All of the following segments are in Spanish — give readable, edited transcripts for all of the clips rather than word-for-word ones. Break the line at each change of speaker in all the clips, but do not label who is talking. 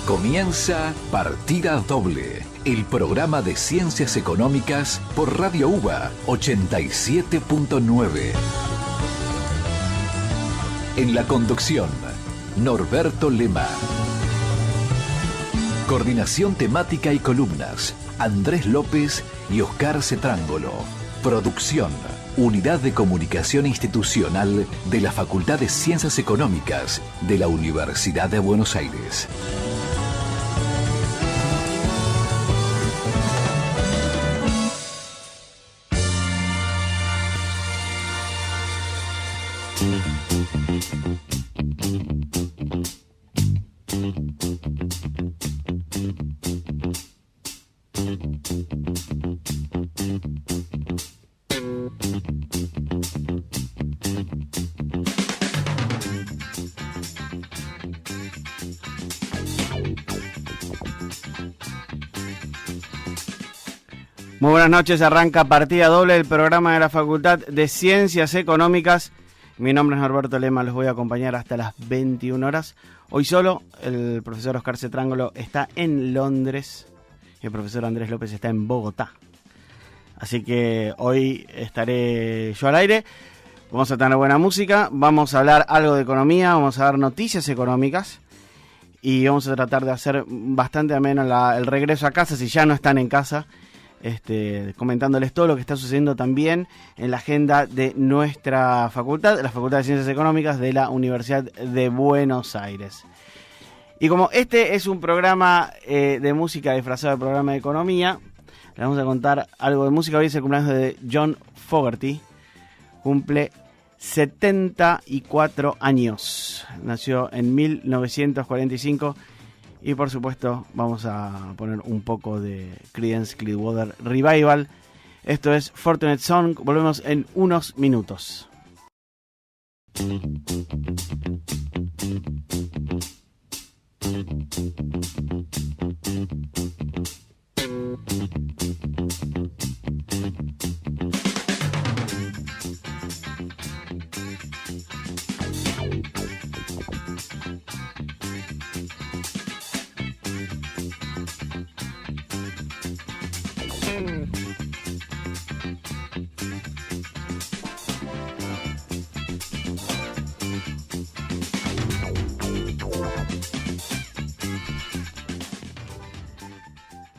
Comienza Partida Doble, el programa de ciencias económicas por Radio UBA 87.9. En la conducción, Norberto Lema. Coordinación temática y columnas, Andrés López y Oscar Cetrángolo. Producción, Unidad de Comunicación Institucional de la Facultad de Ciencias Económicas de la Universidad de Buenos Aires.
Muy buenas noches, arranca Partida Doble, el programa de la Facultad de Ciencias Económicas. Mi nombre es Norberto Lema, los voy a acompañar hasta las 21 horas. Hoy solo, el profesor Oscar Cetrángolo está en Londres y el profesor Andrés López está en Bogotá. Así que hoy estaré yo al aire, vamos a tener buena música, vamos a hablar algo de economía, vamos a dar noticias económicas y vamos a tratar de hacer bastante ameno el regreso a casa si ya no están en casa. Comentándoles todo lo que está sucediendo también en la agenda de nuestra facultad, la Facultad de Ciencias Económicas de la Universidad de Buenos Aires. Y como este es un programa de música disfrazado de programa de economía, les vamos a contar algo de música. Hoy es el cumpleaños de John Fogerty, cumple 74 años, nació en 1945. Y por supuesto vamos a poner un poco de Creedence Clearwater Revival. Esto es Fortunate Song. Volvemos en unos minutos.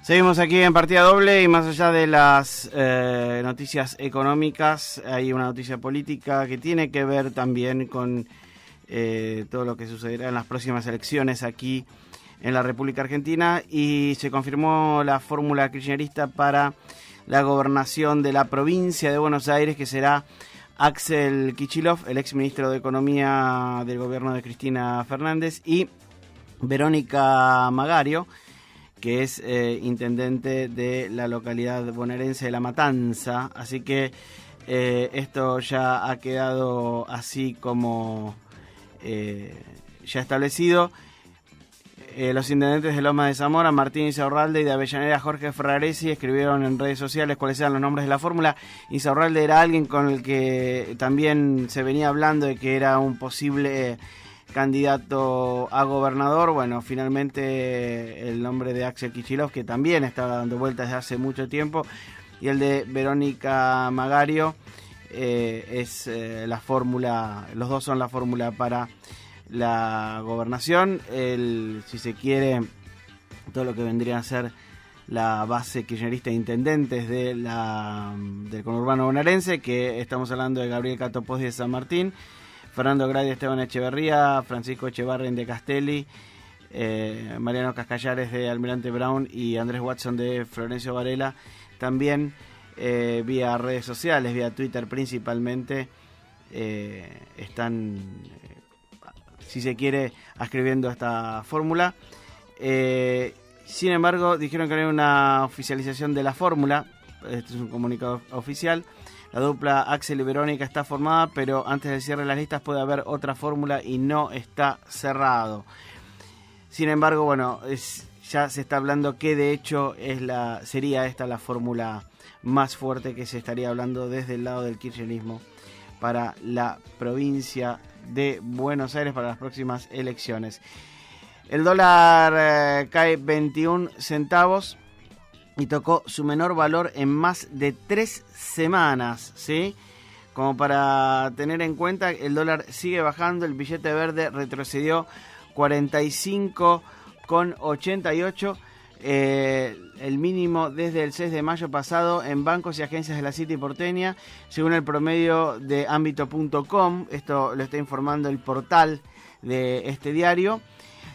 Seguimos aquí en Partida Doble y más allá de las noticias económicas, hay una noticia política que tiene que ver también con todo lo que sucederá en las próximas elecciones aquí en la República Argentina, y se confirmó la fórmula kirchnerista para la gobernación de la provincia de Buenos Aires, que será Axel Kicillof, el exministro de Economía del gobierno de Cristina Fernández, y Verónica Magario, que es intendente de la localidad bonaerense de La Matanza. Así que esto ya ha quedado así como ya establecido. Los intendentes de Lomas de Zamora, Martín Insaurralde, y de Avellaneda, Jorge Ferraresi, escribieron en redes sociales cuáles eran los nombres de la fórmula. Insaurralde era alguien con el que también se venía hablando de que era un posible candidato a gobernador. Bueno, finalmente el nombre de Axel Kicillof, que también estaba dando vueltas desde hace mucho tiempo, y el de Verónica Magario es la fórmula. Los dos son la fórmula para la gobernación. Si se quiere, todo lo que vendría a ser la base kirchnerista de intendentes del conurbano bonaerense, que estamos hablando de Gabriel Catopodis de San Martín, Fernando Gradi, Esteban Echeverría, Francisco Echevarren de Castelli, Mariano Cascallares de Almirante Brown y Andrés Watson de Florencio Varela. También vía redes sociales, vía Twitter principalmente, están, si se quiere, escribiendo esta fórmula. Sin embargo, dijeron que no hay una oficialización de la fórmula. Este es un comunicado oficial. La dupla Axel y Verónica está formada, pero antes del cierre de las listas puede haber otra fórmula y no está cerrado. Sin embargo, bueno, ya se está hablando que de hecho sería esta la fórmula más fuerte que se estaría hablando desde el lado del kirchnerismo para la provincia de Buenos Aires para las próximas elecciones. El dólar cae 21 centavos y tocó su menor valor en más de 3 semanas, ¿sí? Como para tener en cuenta, el dólar sigue bajando, el billete verde retrocedió 45,88, el mínimo desde el 6 de mayo pasado en bancos y agencias de la City porteña, según el promedio de ámbito.com, esto lo está informando el portal de este diario.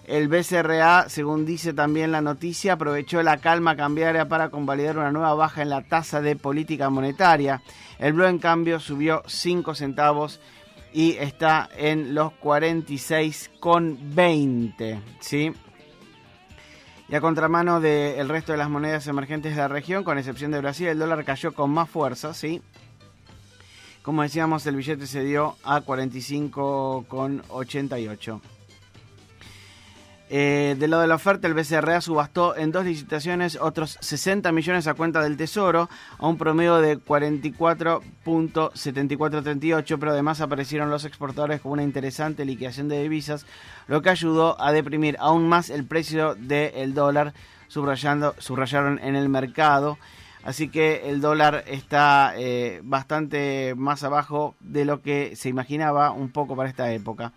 El BCRA, según dice también la noticia, aprovechó la calma cambiaria para convalidar una nueva baja en la tasa de política monetaria. El blue, en cambio, subió 5 centavos y está en los 46,20, ¿sí? Y a contramano del resto de las monedas emergentes de la región, con excepción de Brasil, el dólar cayó con más fuerza, ¿sí? Como decíamos, el billete se dio a 45,88. Del lado de la oferta, el BCRA subastó en 2 licitaciones otros 60 millones a cuenta del Tesoro, a un promedio de 44,7438, pero además aparecieron los exportadores con una interesante liquidación de divisas, lo que ayudó a deprimir aún más el precio del dólar, subrayaron en el mercado. Así que el dólar está bastante más abajo de lo que se imaginaba un poco para esta época.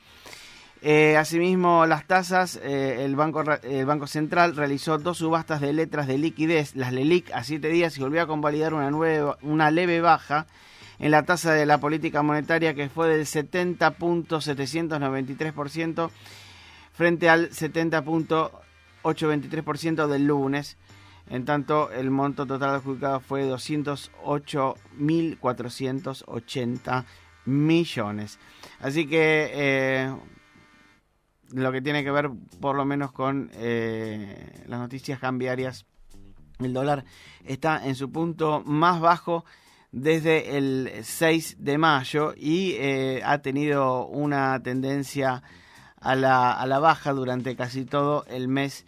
Asimismo, las tasas, el Banco Central realizó 2 subastas de letras de liquidez, las LELIQ, a 7 días, y volvió a convalidar una leve baja en la tasa de la política monetaria, que fue del 70,793% frente al 70,823% del lunes. En tanto, el monto total adjudicado fue 208.480 millones. Así que lo que tiene que ver por lo menos con las noticias cambiarias, el dólar está en su punto más bajo desde el 6 de mayo y ha tenido una tendencia a la baja durante casi todo el mes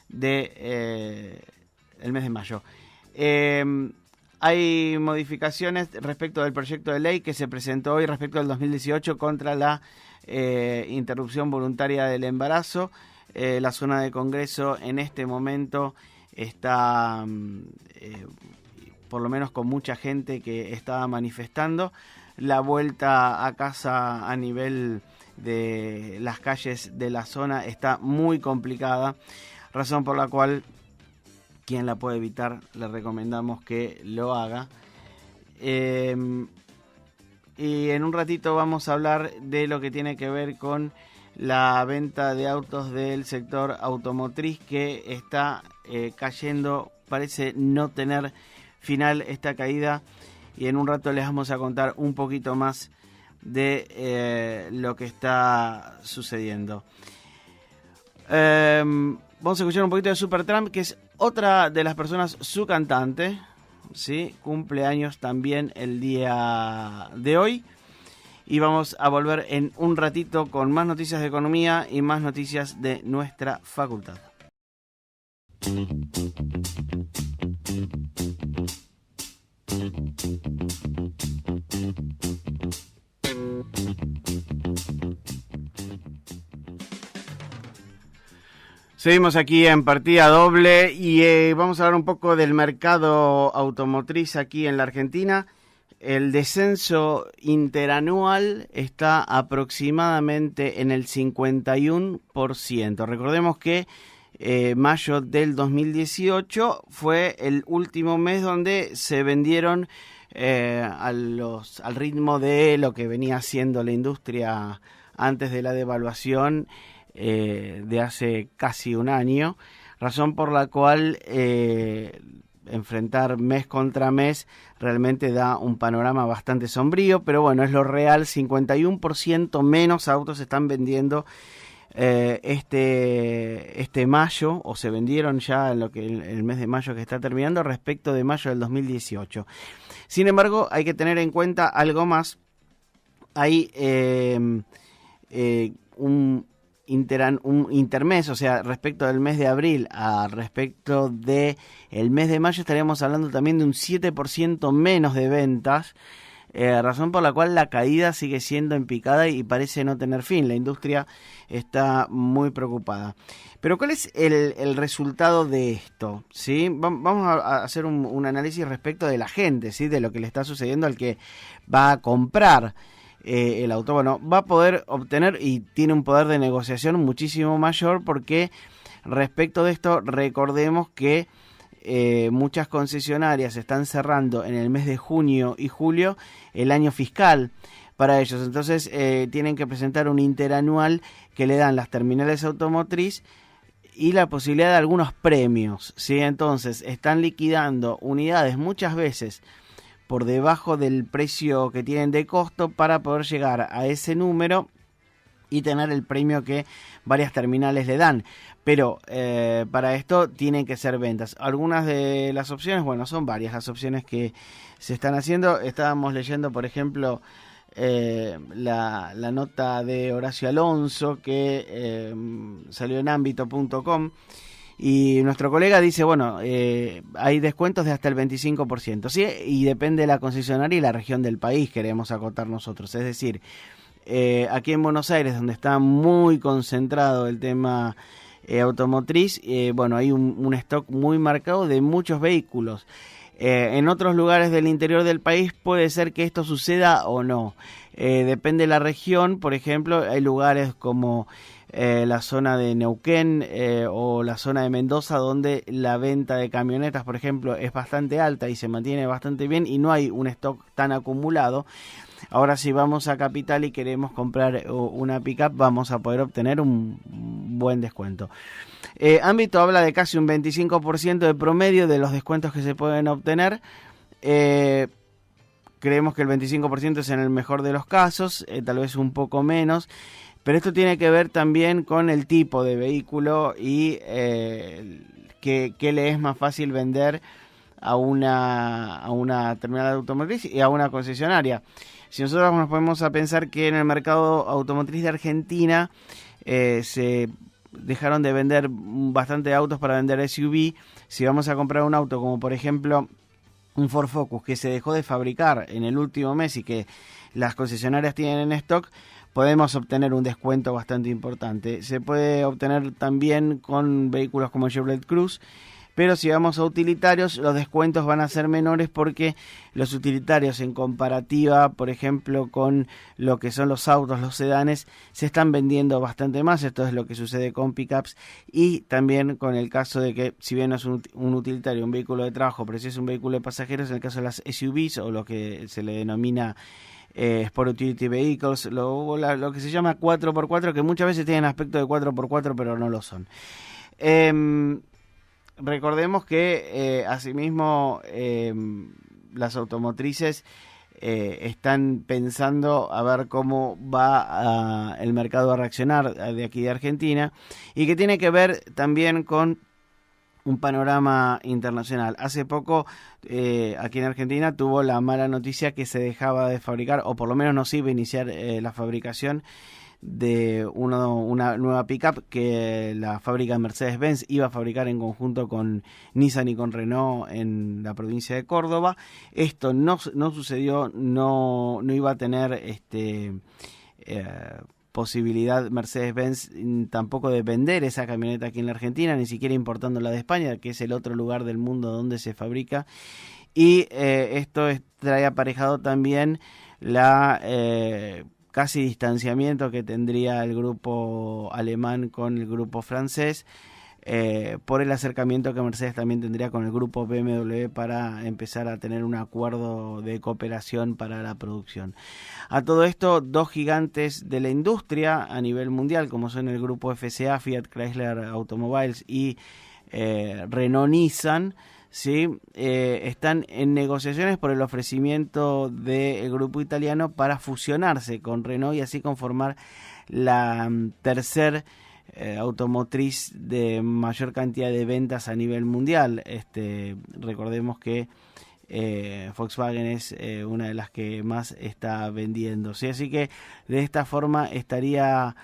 de mayo. Hay modificaciones respecto del proyecto de ley que se presentó hoy respecto del 2018 contra la interrupción voluntaria del embarazo. La zona de Congreso en este momento está, por lo menos con mucha gente que está manifestando. La vuelta a casa a nivel de las calles de la zona está muy complicada, razón por la cual quien la puede evitar le recomendamos que lo haga. Y en un ratito vamos a hablar de lo que tiene que ver con la venta de autos del sector automotriz, que está cayendo, parece no tener final esta caída, y en un rato les vamos a contar un poquito más de lo que está sucediendo. Vamos a escuchar un poquito de Supertramp, que es otra de las personas, su cantante, ¿sí? Cumpleaños también el día de hoy. Y vamos a volver en un ratito con más noticias de economía y más noticias de nuestra facultad. Seguimos aquí en Partida Doble y vamos a hablar un poco del mercado automotriz aquí en la Argentina. El descenso interanual está aproximadamente en el 51%. Recordemos que mayo del 2018 fue el último mes donde se vendieron al ritmo de lo que venía haciendo la industria antes de la devaluación de hace casi un año, razón por la cual enfrentar mes contra mes realmente da un panorama bastante sombrío, pero bueno, es lo real. 51% menos autos se están vendiendo este mayo, o se vendieron ya en el mes de mayo que está terminando, respecto de mayo del 2018. Sin embargo, hay que tener en cuenta algo más. Hay un intermes, o sea, respecto del mes de abril a respecto de el mes de mayo, estaríamos hablando también de un 7% menos de ventas razón por la cual la caída sigue siendo en picada y parece no tener fin. La industria está muy preocupada. Pero ¿cuál es el resultado de esto? ¿Sí? Vamos a hacer un análisis respecto de la gente, ¿sí? De lo que le está sucediendo al que va a comprar el auto. Bueno, va a poder obtener y tiene un poder de negociación muchísimo mayor porque respecto de esto recordemos que muchas concesionarias están cerrando en el mes de junio y julio el año fiscal para ellos. Entonces tienen que presentar un interanual que le dan las terminales automotriz y la posibilidad de algunos premios, ¿sí? Entonces están liquidando unidades muchas veces por debajo del precio que tienen de costo para poder llegar a ese número y tener el premio que varias terminales le dan. Pero para esto tienen que ser ventas. Algunas de las opciones, bueno, son varias las opciones que se están haciendo. Estábamos leyendo, por ejemplo, la nota de Horacio Alonso que salió en ámbito.com. Y nuestro colega dice, bueno, hay descuentos de hasta el 25%, ¿sí? Y depende de la concesionaria y la región del país, queremos acotar nosotros. Es decir, aquí en Buenos Aires, donde está muy concentrado el tema automotriz, bueno, hay un stock muy marcado de muchos vehículos. En otros lugares del interior del país puede ser que esto suceda o no. Depende de la región, por ejemplo, hay lugares como la zona de Neuquén o la zona de Mendoza donde la venta de camionetas, por ejemplo, es bastante alta y se mantiene bastante bien y no hay un stock tan acumulado. Ahora si vamos a Capital y queremos comprar una pickup vamos a poder obtener un buen descuento. Ámbito habla de casi un 25% de promedio de los descuentos que se pueden obtener. Creemos que el 25% es en el mejor de los casos, tal vez un poco menos. Pero esto tiene que ver también con el tipo de vehículo y que le es más fácil vender a una terminal automotriz y a una concesionaria. Si nosotros nos ponemos a pensar que en el mercado automotriz de Argentina se dejaron de vender bastante autos para vender SUV, si vamos a comprar un auto como por ejemplo un Ford Focus que se dejó de fabricar en el último mes y que las concesionarias tienen en stock, podemos obtener un descuento bastante importante. Se puede obtener también con vehículos como Chevrolet Cruze, pero si vamos a utilitarios, los descuentos van a ser menores porque los utilitarios en comparativa, por ejemplo, con lo que son los autos, los sedanes, se están vendiendo bastante más. Esto es lo que sucede con pickups y también con el caso de que, si bien no es un utilitario, un vehículo de trabajo, pero si es un vehículo de pasajeros, en el caso de las SUVs o lo que se le denomina Sport Utility Vehicles, lo que se llama 4x4, que muchas veces tienen aspecto de 4x4, pero no lo son. Recordemos que asimismo las automotrices están pensando a ver cómo va el mercado a reaccionar de aquí de Argentina y que tiene que ver también con un panorama internacional. Hace poco aquí en Argentina tuvo la mala noticia que se dejaba de fabricar, o por lo menos no se iba a iniciar la fabricación de una nueva pickup que la fábrica Mercedes-Benz iba a fabricar en conjunto con Nissan y con Renault en la provincia de Córdoba. Esto no sucedió, no iba a tener posibilidad Mercedes-Benz tampoco de vender esa camioneta aquí en la Argentina, ni siquiera importándola de España, que es el otro lugar del mundo donde se fabrica. Y esto trae aparejado también la casi distanciamiento que tendría el grupo alemán con el grupo francés, por el acercamiento que Mercedes también tendría con el grupo BMW para empezar a tener un acuerdo de cooperación para la producción. A todo esto, dos gigantes de la industria a nivel mundial, como son el grupo FCA, Fiat Chrysler Automobiles y Renault Nissan, ¿sí? Están en negociaciones por el ofrecimiento del grupo italiano para fusionarse con Renault y así conformar la tercer automotriz de mayor cantidad de ventas a nivel mundial. Recordemos que Volkswagen es una de las que más está vendiendo, ¿sí? Así que de esta forma estaría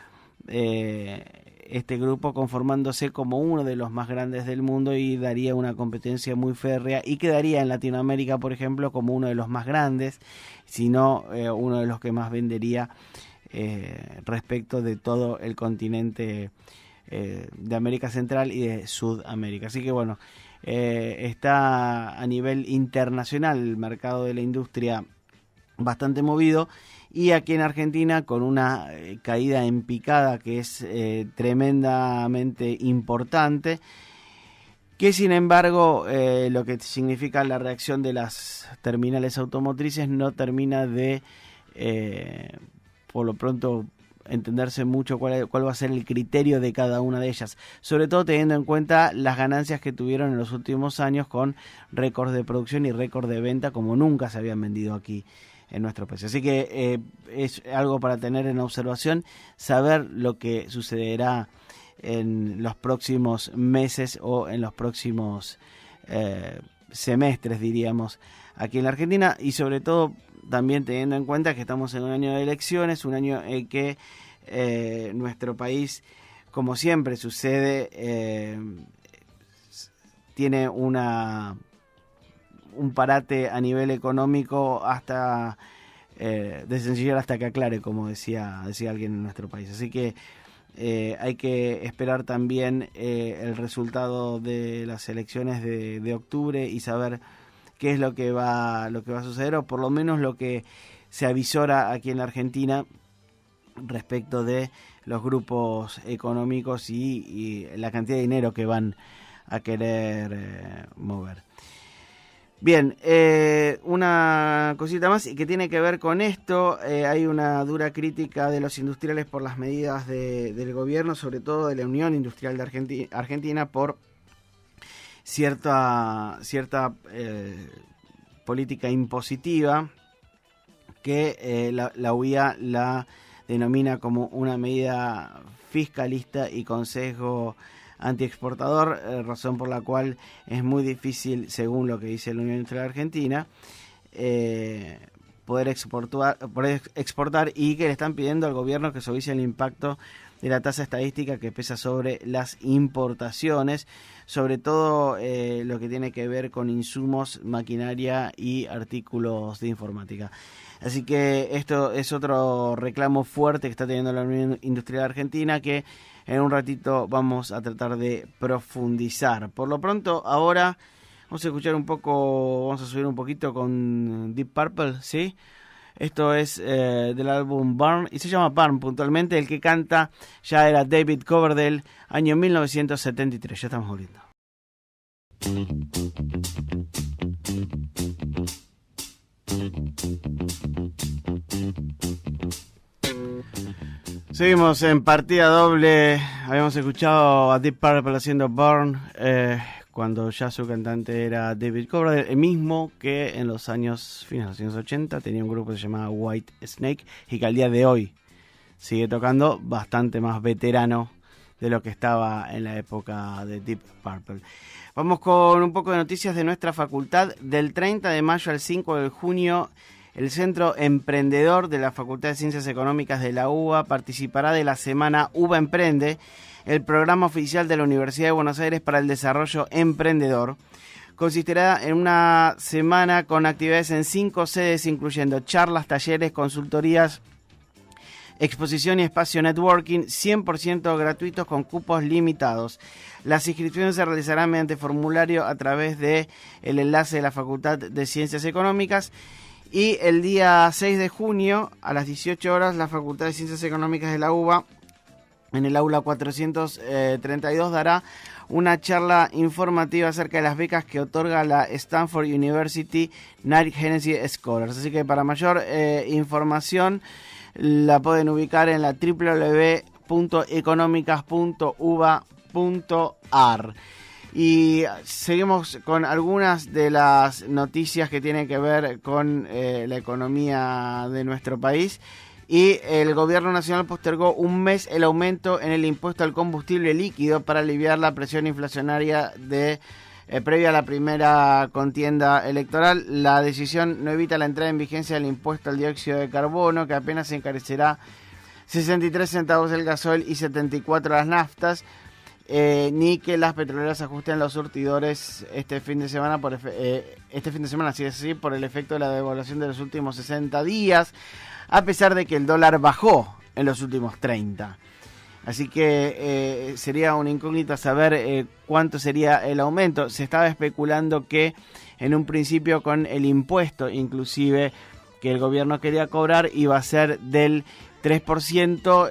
este grupo conformándose como uno de los más grandes del mundo y daría una competencia muy férrea y quedaría en Latinoamérica, por ejemplo, como uno de los más grandes, si no uno de los que más vendería respecto de todo el continente de América Central y de Sudamérica. Así que bueno, está a nivel internacional el mercado de la industria bastante movido, y aquí en Argentina con una caída en picada que es tremendamente importante, que sin embargo lo que significa la reacción de las terminales automotrices no termina de por lo pronto entenderse mucho cuál va a ser el criterio de cada una de ellas, sobre todo teniendo en cuenta las ganancias que tuvieron en los últimos años con récords de producción y récord de venta como nunca se habían vendido aquí en nuestro país. Así que es algo para tener en observación, saber lo que sucederá en los próximos meses o en los próximos semestres, diríamos, aquí en la Argentina, y sobre todo también teniendo en cuenta que estamos en un año de elecciones, un año en que nuestro país, como siempre sucede, tiene un parate a nivel económico hasta de sencillar hasta que aclare, como decía alguien en nuestro país. Así que hay que esperar también el resultado de las elecciones de octubre y saber qué es lo que va a suceder, o por lo menos lo que se avisora aquí en la Argentina respecto de los grupos económicos y la cantidad de dinero que van a querer mover. Bien, una cosita más y que tiene que ver con esto. Hay una dura crítica de los industriales por las medidas del gobierno, sobre todo de la Unión Industrial de Argentina, por cierta política impositiva que la UIA la denomina como una medida fiscalista y con sesgo antiexportador, razón por la cual es muy difícil, según lo que dice la Unión Industrial Argentina, poder exportar, y que le están pidiendo al gobierno que suavice el impacto de la tasa estadística que pesa sobre las importaciones, sobre todo lo que tiene que ver con insumos, maquinaria y artículos de informática. Así que esto es otro reclamo fuerte que está teniendo la Unión Industrial Argentina, que en un ratito vamos a tratar de profundizar. Por lo pronto, ahora vamos a escuchar un poco, vamos a subir un poquito con Deep Purple, ¿sí? Esto es del álbum Burn, y se llama Burn puntualmente. El que canta ya era David Coverdale, año 1973. Ya estamos volviendo. Seguimos en partida doble. Habíamos escuchado a Deep Purple haciendo Burn, cuando ya su cantante era David Coverdale, el mismo que en los finales de los años 80 tenía un grupo que se llamaba White Snake, y que al día de hoy sigue tocando, bastante más veterano de lo que estaba en la época de Deep Purple. Vamos con un poco de noticias de nuestra facultad. Del 30 de mayo al 5 de junio, el Centro Emprendedor de la Facultad de Ciencias Económicas de la UBA participará de la semana UBA Emprende, el programa oficial de la Universidad de Buenos Aires para el desarrollo emprendedor. Consistirá en una semana con actividades en 5 sedes, incluyendo charlas, talleres, consultorías, exposición y espacio networking, 100% gratuitos con cupos limitados. Las inscripciones se realizarán mediante formulario a través del enlace de la Facultad de Ciencias Económicas. Y el día 6 de junio, a las 18 horas, la Facultad de Ciencias Económicas de la UBA, en el aula 432, dará una charla informativa acerca de las becas que otorga la Stanford University Night Hennessy Scholars. Así que para mayor información la pueden ubicar en la www.economicas.uba.ar. Y seguimos con algunas de las noticias que tienen que ver con la economía de nuestro país. Y el gobierno nacional postergó un mes el aumento en el impuesto al combustible líquido para aliviar la presión inflacionaria previa a la primera contienda electoral. La decisión no evita la entrada en vigencia del impuesto al dióxido de carbono, que apenas se encarecerá 63 centavos el gasoil y 74 las naftas. Ni que las petroleras ajusten los surtidores este fin de semana, si es así, por el efecto de la devaluación de los últimos 60 días, a pesar de que el dólar bajó en los últimos 30. Así que sería una incógnita saber cuánto sería el aumento. Se estaba especulando que en un principio con el impuesto, inclusive, que el gobierno quería cobrar, iba a ser del 3%.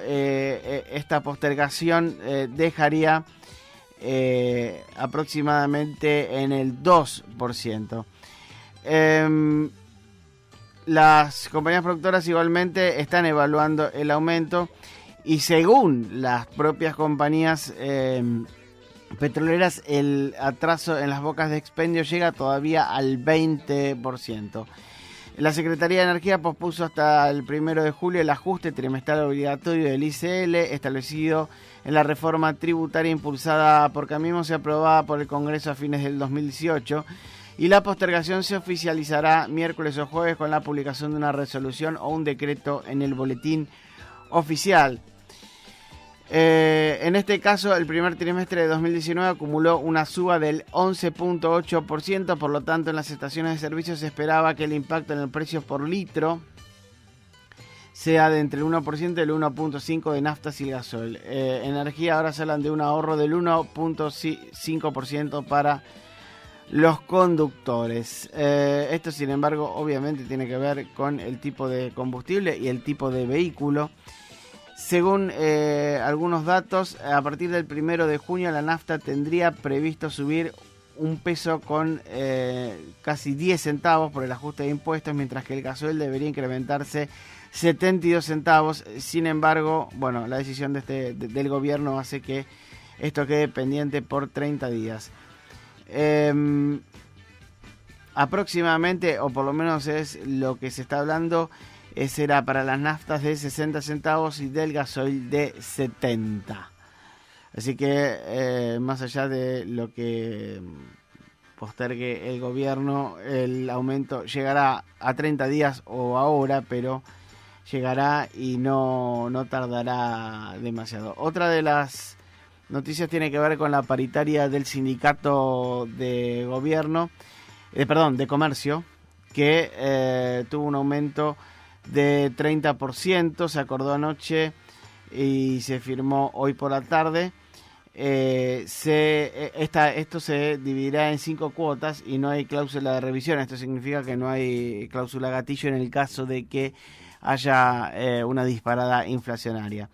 Esta postergación dejaría aproximadamente en el 2%. Las compañías productoras igualmente están evaluando el aumento y según las propias compañías petroleras, el atraso en las bocas de expendio llega todavía al 20%. La Secretaría de Energía pospuso hasta el 1 de julio el ajuste trimestral obligatorio del ICL establecido en la reforma tributaria impulsada por Cambiemos y aprobada por el Congreso a fines del 2018, y la postergación se oficializará miércoles o jueves con la publicación de una resolución o un decreto en el boletín oficial. En este caso, el primer trimestre de 2019 acumuló una suba del 11.8%, por lo tanto en las estaciones de servicio se esperaba que el impacto en el precio por litro sea de entre el 1% y el 1.5% de naftas y gasoil. Energía ahora se hablan de un ahorro del 1.5% para los conductores. Esto, sin embargo, obviamente tiene que ver con el tipo de combustible y el tipo de vehículo. Según algunos datos, a partir del 1 de junio la nafta tendría previsto subir un peso con casi 10 centavos por el ajuste de impuestos, mientras que el gasoil debería incrementarse 72 centavos. Sin embargo, bueno, la decisión del gobierno hace que esto quede pendiente por 30 días. Aproximadamente, o por lo menos es lo que se está hablando, será para las naftas de 60 centavos y del gasoil de 70. Así que más allá de lo que postergue el gobierno, el aumento llegará a 30 días o ahora, pero llegará y no tardará demasiado. Otra de las noticias tiene que ver con la paritaria del sindicato de de comercio, que tuvo un aumento de 30%, se acordó anoche y se firmó hoy por la tarde. Esto se dividirá en 5 cuotas y no hay cláusula de revisión. Esto significa que no hay cláusula gatillo en el caso de que haya una disparada inflacionaria.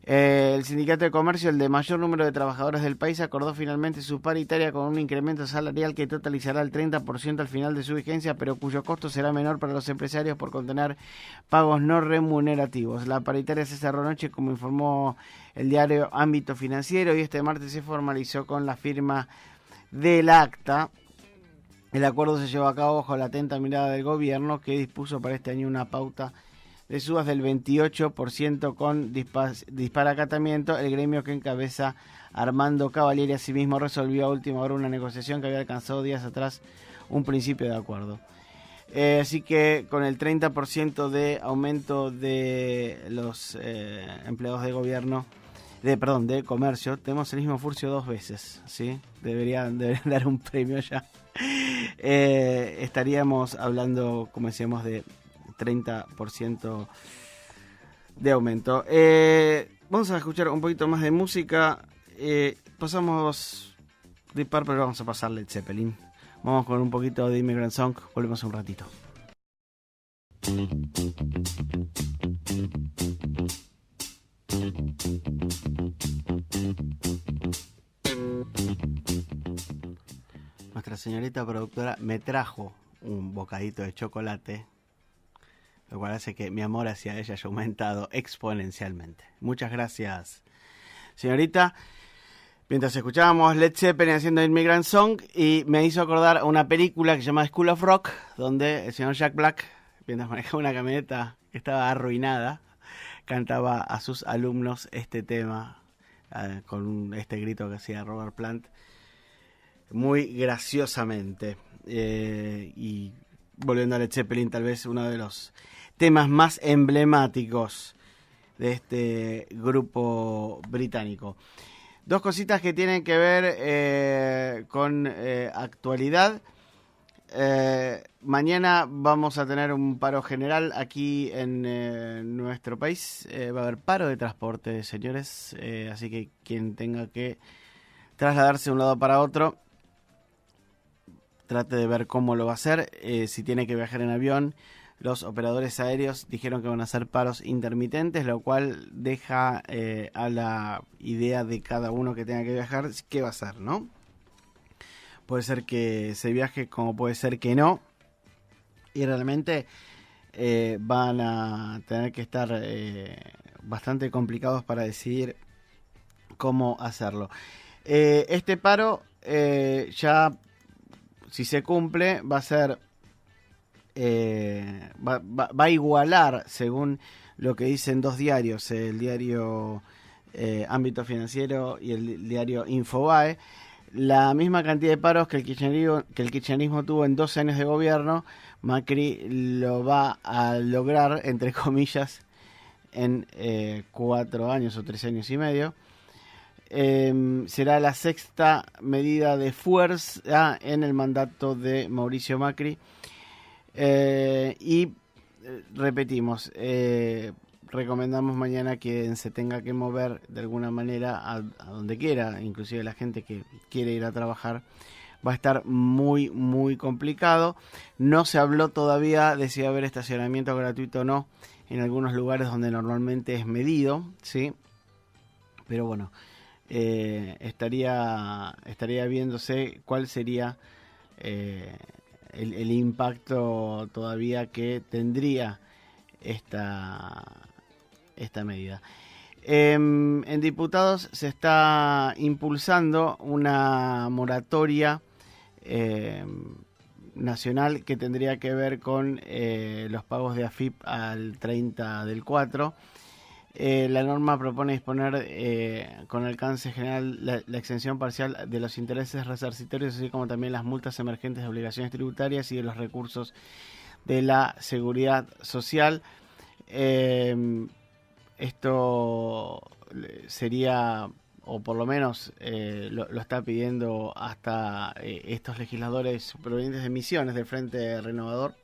El sindicato de comercio, el de mayor número de trabajadores del país, acordó finalmente su paritaria con un incremento salarial que totalizará el 30% al final de su vigencia, pero cuyo costo será menor para los empresarios por contener pagos no remunerativos. La paritaria se cerró anoche, como informó el diario Ámbito Financiero, y este martes se formalizó con la firma del acta. El acuerdo se llevó a cabo bajo la atenta mirada del gobierno, que dispuso para este año una pauta de subas del 28% con disparacatamiento. El gremio que encabeza Armando Cavalieri asimismo resolvió a última hora una negociación que había alcanzado días atrás un principio de acuerdo. Así que con el 30% de aumento de los empleados de gobierno, de comercio, tenemos el mismo Furcio 2 veces, ¿sí? Deberían dar un premio ya. Estaríamos hablando, como decíamos, de 30% de aumento. Vamos a escuchar un poquito más de música. Pasamos de par, pero vamos a pasar Led Zeppelin. Vamos con un poquito de Immigrant Song. Volvemos un ratito. Nuestra señorita productora me trajo un bocadito de chocolate, lo cual hace que mi amor hacia ella haya aumentado exponencialmente. Muchas gracias, señorita. Mientras escuchábamos Led Zeppelin haciendo Immigrant Song, y me hizo acordar a una película que se llama School of Rock, donde el señor Jack Black, mientras manejaba una camioneta que estaba arruinada, cantaba a sus alumnos este tema con este grito que hacía Robert Plant muy graciosamente. Y volviendo a Led Zeppelin, tal vez uno de los temas más emblemáticos de este grupo británico. Dos cositas que tienen que ver con actualidad. Mañana vamos a tener un paro general aquí en nuestro país. Va a haber paro de transporte, señores. Así que quien tenga que trasladarse de un lado para otro, trate de ver cómo lo va a hacer. Si tiene que viajar en avión, los operadores aéreos dijeron que van a hacer paros intermitentes, lo cual deja a la idea de cada uno que tenga que viajar qué va a hacer, ¿no? Puede ser que se viaje como puede ser que no. Y realmente van a tener que estar bastante complicados para decidir cómo hacerlo. Este paro ya, si se cumple, va a ser va a igualar, según lo que dicen dos diarios, el diario Ámbito Financiero y el diario Infobae, la misma cantidad de paros que el kirchnerismo tuvo en 12 años de gobierno. Macri lo va a lograr, entre comillas, en 4 años o 3 años y medio. Será la sexta medida de fuerza en el mandato de Mauricio Macri. Y repetimos, recomendamos mañana que se tenga que mover de alguna manera a donde quiera, inclusive la gente que quiere ir a trabajar. Va a estar muy, muy complicado. No se habló todavía de si va a haber estacionamiento gratuito o no en algunos lugares donde normalmente es medido, ¿sí? Pero bueno, estaría viéndose cuál sería el impacto todavía que tendría esta medida. En diputados se está impulsando una moratoria nacional que tendría que ver con los pagos de AFIP al 30 del 4. La norma propone disponer con alcance general la exención parcial de los intereses resarcitorios, así como también las multas emergentes de obligaciones tributarias y de los recursos de la seguridad social. Esto sería, o por lo menos lo está pidiendo hasta estos legisladores provenientes de Misiones del Frente Renovador,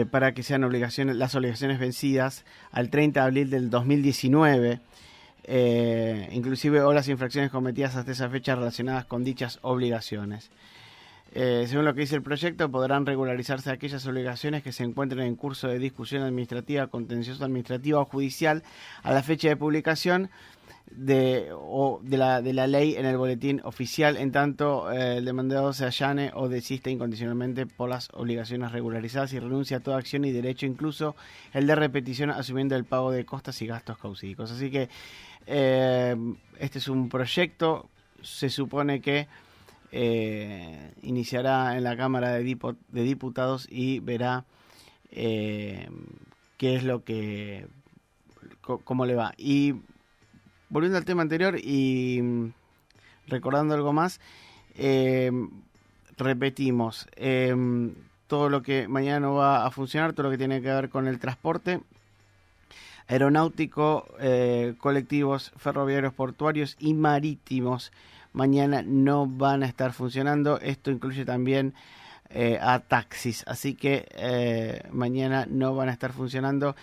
para que sean las obligaciones vencidas al 30 de abril del 2019, inclusive o las infracciones cometidas hasta esa fecha relacionadas con dichas obligaciones. Según lo que dice el proyecto, podrán regularizarse aquellas obligaciones que se encuentren en curso de discusión administrativa, contencioso administrativa o judicial a la fecha de publicación de la ley en el boletín oficial, en tanto el demandado se allane o desista incondicionalmente por las obligaciones regularizadas y renuncia a toda acción y derecho, incluso el de repetición, asumiendo el pago de costas y gastos causídicos. Así que este es un proyecto, se supone que iniciará en la Cámara de Diputados y verá qué es lo que cómo le va. Y volviendo al tema anterior y recordando algo más, repetimos todo lo que mañana no va a funcionar, todo lo que tiene que ver con el transporte aeronáutico, colectivos ferroviarios, portuarios y marítimos. Mañana no van a estar funcionando. Esto incluye también a taxis. Así que mañana no van a estar funcionando.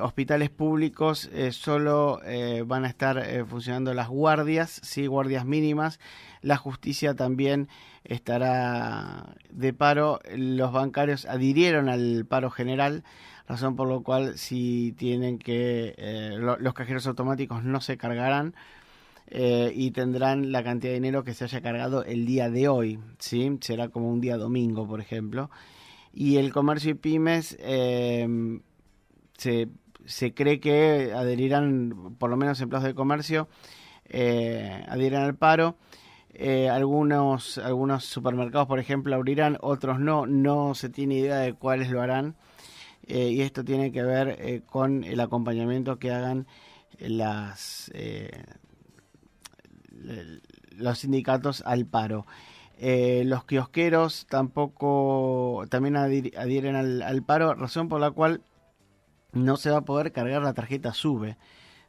Hospitales públicos solo van a estar funcionando las guardias, ¿sí? Guardias mínimas. La justicia también estará de paro. Los bancarios adhirieron al paro general, razón por la cual si tienen que los cajeros automáticos no se cargarán. Y tendrán la cantidad de dinero que se haya cargado el día de hoy, ¿sí? Será como un día domingo, por ejemplo. Y el comercio y pymes se cree que adherirán, por lo menos empleados de comercio, adherirán al paro. Algunos supermercados, por ejemplo, abrirán, otros no se tiene idea de cuáles lo harán. Y esto tiene que ver con el acompañamiento que hagan los sindicatos al paro. Los kiosqueros también adhieren al paro, razón por la cual no se va a poder cargar la tarjeta SUBE,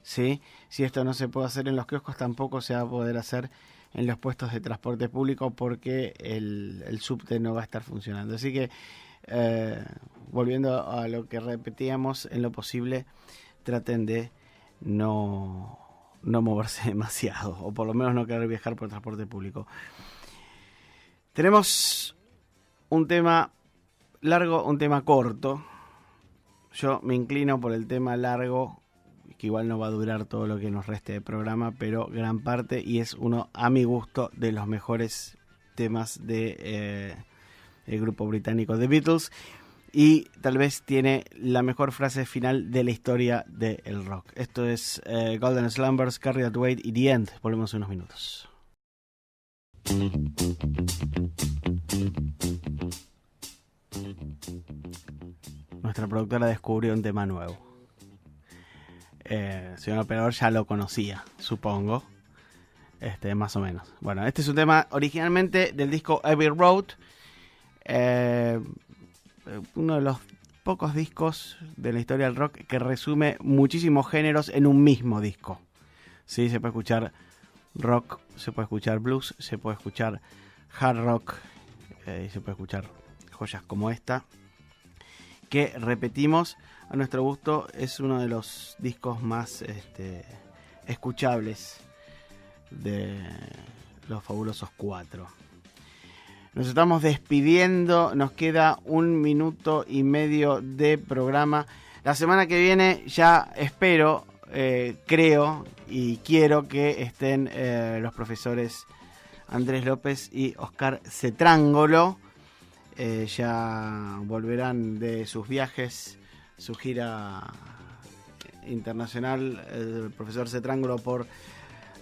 ¿sí? Si esto no se puede hacer en los kioscos, tampoco se va a poder hacer en los puestos de transporte público, porque el subte no va a estar funcionando. Así que, volviendo a lo que repetíamos, en lo posible traten de no moverse demasiado, o por lo menos no querer viajar por transporte público. Tenemos un tema largo, un tema corto. Yo me inclino por el tema largo, que igual no va a durar todo lo que nos reste de programa, pero gran parte, y es uno, a mi gusto, de los mejores temas de el grupo británico The Beatles, y tal vez tiene la mejor frase final de la historia del rock. Esto es Golden Slumbers, Carry That Weight y The End. Volvemos en unos minutos. Nuestra productora descubrió un tema nuevo. Señor operador ya lo conocía, supongo. Más o menos. Bueno, este es un tema originalmente del disco Abbey Road. Uno de los pocos discos de la historia del rock que resume muchísimos géneros en un mismo disco. Sí, se puede escuchar rock, se puede escuchar blues, se puede escuchar hard rock, y se puede escuchar joyas como esta, que repetimos, a nuestro gusto es uno de los discos más escuchables de los Fabulosos 4. Nos estamos despidiendo, nos queda 1 minuto y medio de programa. La semana que viene ya espero, creo y quiero que estén los profesores Andrés López y Oscar Cetrángolo. Ya volverán de sus viajes, su gira internacional, el profesor Cetrángolo por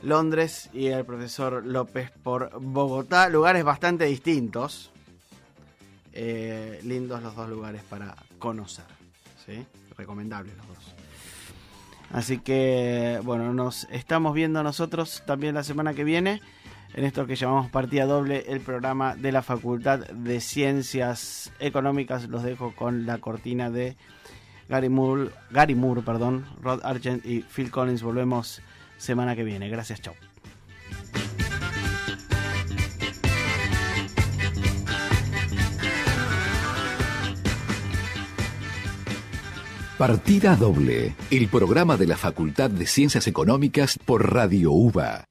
Londres y el profesor López por Bogotá, lugares bastante distintos, lindos los dos lugares para conocer, ¿sí? Recomendables los dos. Así que bueno, nos estamos viendo nosotros también la semana que viene en esto que llamamos Partida Doble, el programa de la Facultad de Ciencias Económicas. Los dejo con la cortina de Gary Moore, Rod Argent y Phil Collins. Volvemos semana que viene. Gracias, chao.
Partida Doble, el programa de la Facultad de Ciencias Económicas por Radio UBA.